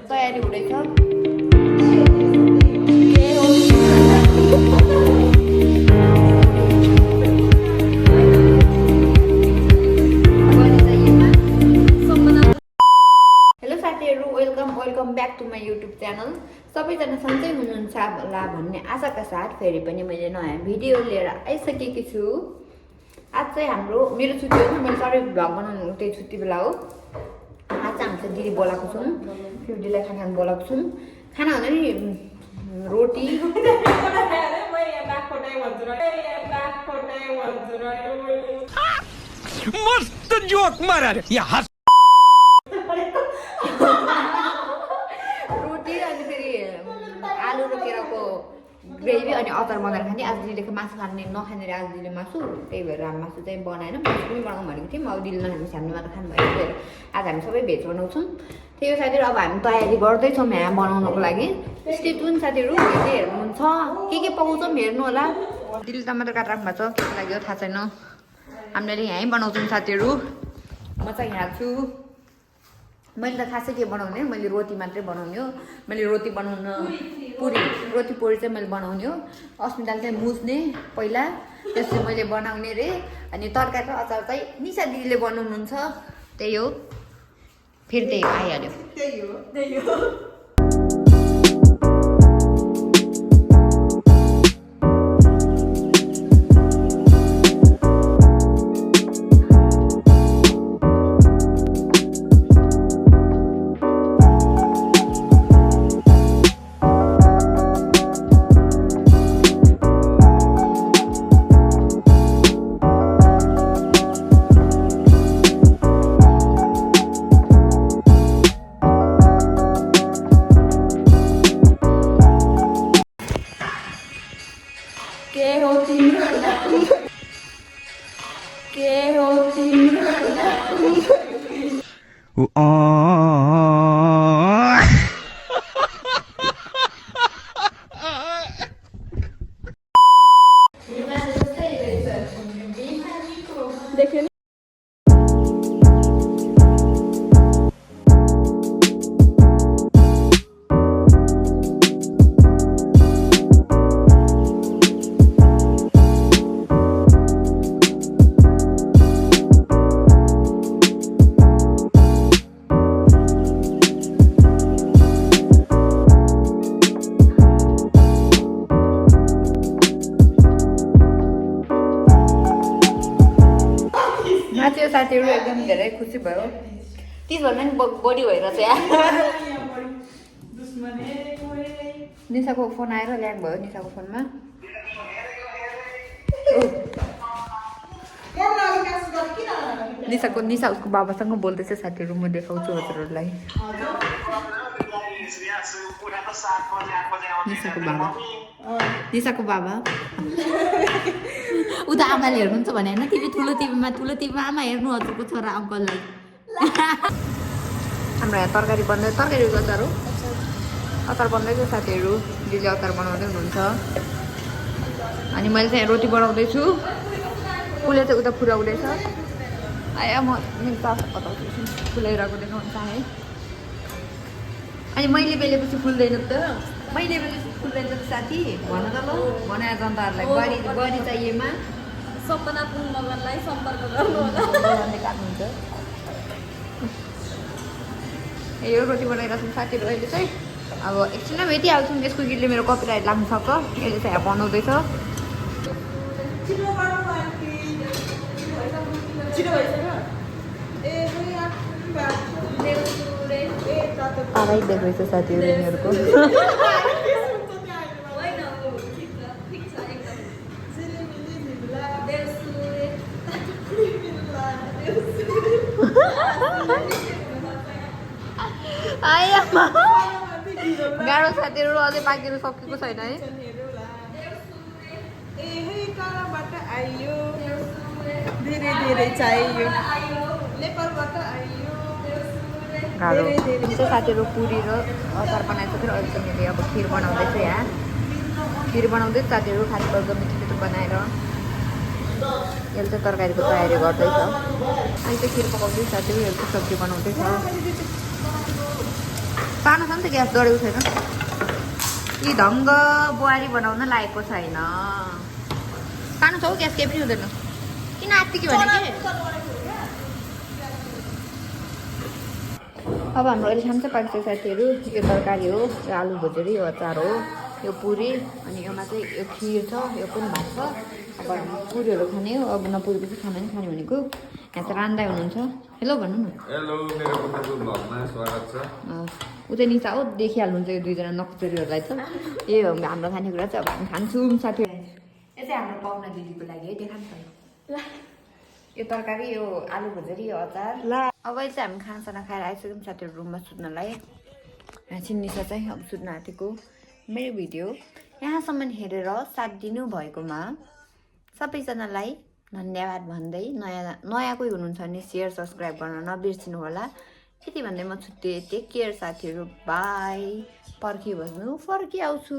तयारी हुँदैछ। हेलो साथीहरू, welcome back to my YouTube channel. सबैजना सन्चै हुनुहुन्छ होला भन्ने आशाका साथ फेरि पनि मैले नयाँ भिडियो लिएर आइसकेकी छु। आज चाहिँ मेरो छुट्टी हो, मैले सबै भ्लग बनाउनु त्यही छुट्टी बेला हो। आज चाहिँ हामी चाहिँ दिदी बोलाएको छौँ, फ्युडीलाई खाना बोलाएको छौँ। खाना हुँदा नि रोटी मस्त जोक मारा रे यहाँ रोटी अनि फेरि आलु र केराको ग्रेभी अनि अचार बनाएर खाने। आज दिदीले मासु खाने नखाने रे, आज दिदीले मासु, त्यही भएर हामी मासु चाहिँ बनाएन। मासु पनि बनाउँ भनेको थियौँ, अब दिदीले नखाने सानो मात्र खानु भयो। त्यही आज हामी सबै भेज बनाउँछौँ। त्यही हो साथीहरू, अब हामी तयारी गर्दैछौँ यहाँ बनाउनको लागि। स्टे ट्युन साथीहरू, के हेर्नुहुन्छ, के पकाउँछौँ हेर्नु होला। दिदीले टमाटर काटेर राख्नु भएको छ, के लाग्यो थाहा छैन। हामीले यहीँ बनाउँछौँ साथीहरू। म चाहिँ यहाँ छु। मैले त खासै के बनाउने, मैले रोटी मात्रै बनाउने हो। मैले रोटी बनाउन रोटी पोरी चाहिँ मैले बनाउने हो। अस्मिताले चाहिँ मुझ्ने पहिला, त्यसपछि मैले बनाउने रे। अनि तरकारी र अचार चाहिँ निशा दिदीले बनाउनुहुन्छ। त्यही हो, फेरि त्यही आइहाल्यो। त्यही हो। साथीहरू एकदम धेरै खुसी भयो। 30 भन्दा नि बढी भइरहेछ यहाँ। निशाको फोन आएर ल्याङ भयो। निशाको फोनमा निशा उसको बाबासँग बोल्दैछ साथीहरू। म देखाउँछु हजुरहरूलाई। निशाको बाबा उता आमाले हेर्नुहुन्छ भने होइन, टिभी ठुलो टिभीमा आमा हेर्नु हजुरको छोरा अङ्कललाई। हाम्रो यहाँ तरकारी अचार हो। अचार बन्दैछ साथीहरू, दिदीले अचार बनाउँदै हुनुहुन्छ। अनि मैले चाहिँ रोटी बनाउँदैछु। फुले चाहिँ उता फुराउँदैछ। आया म बताउँदैछु, फुलाइरहेको देखाउनु चाहे। अनि मैले बेलेपछि फुल्दैन त, साथी भन त ल, भने जनताहरूलाई बढी चाहिएमा सपना पुन मगरलाई सम्पर्क गर्नु होला। काट्नुहुन्छ। यो रोटी बनाइरहेको छौँ साथीहरू। अहिले चाहिँ अब एकछिनमा भेटिहाल्छौँ। यसको गीतले मेरो कपिराइट लाग्नु सक्छ। यसले चाहिँ बनाउँदैछ। आवाज देख्दैछ साथीहरू यिनीहरूको। गाह्रो साथीहरू, अझै पाकिनु सकेको छैन है। गाह्रो साथीहरू। पुरी र अचार बनाइसकेर अहिले चाहिँ मैले अब खिर बनाउँदैछु। यहाँ खिर बनाउँदै साथीहरू खासपर्ग मिठो बनाएर यसले चाहिँ तरकारीको तयारी गर्दैछ। अहिले चाहिँ खिर पकाउँदै साथीहरू यसको सब्जी बनाउँदैछ। सानो छ नि त ग्यास डढेको छैन यी ढङ्ग बुहारी बनाउन लागेको छैन सानो छ हौ ग्यास केही पनि हुँदैन किन आत्तिकी भने कि अब हाम्रो अहिले खान्छ पाकिसक्यो साथीहरू यो तरकारी हो यो आलु भुजेरी यो अचार हो यो पुरी अनि योमा चाहिँ यो खिर छ यो पनि भात छ अब हामी पुरीहरू खाने हो अब नपुरी पनि खाना नि खाने भनेको यहाँ त रान्दै हुनुहुन्छ हेलो भन्नु न हेलो मेरो कुकुरको भ्लगमा स्वागत छ उतै निचा हो देखिहाल्नुहुन्छ यो दुईजना नक्चरीहरूलाई त यही हो हाम्रो खानेकुरा चाहिँ अब हामी खान्छौँ साथीहरू यो चाहिँ हाम्रो पाहुना दिदीको लागि है देखाउँ त यो तरकारी यो आलु भुजेरी यो अचार अब चाहिँ हामी खानासाना खाएर आइसक्यौँ साथीहरू रुममा सुत्नलाई छिन्निसा चाहिँ अब सुत्न आँटेको मेरो भिडियो यहाँसम्म हेरेर साथ दिनुभएकोमा सबैजनालाई धन्यवाद भन्दै नयाँ कोही हुनुहुन्छ भने सेयर सब्सक्राइब गर्न नबिर्सिनु होला यति भन्दै म छुट्टिएँ टेक केयर साथीहरू बाई फर्किबस्नु फर्किआउँछु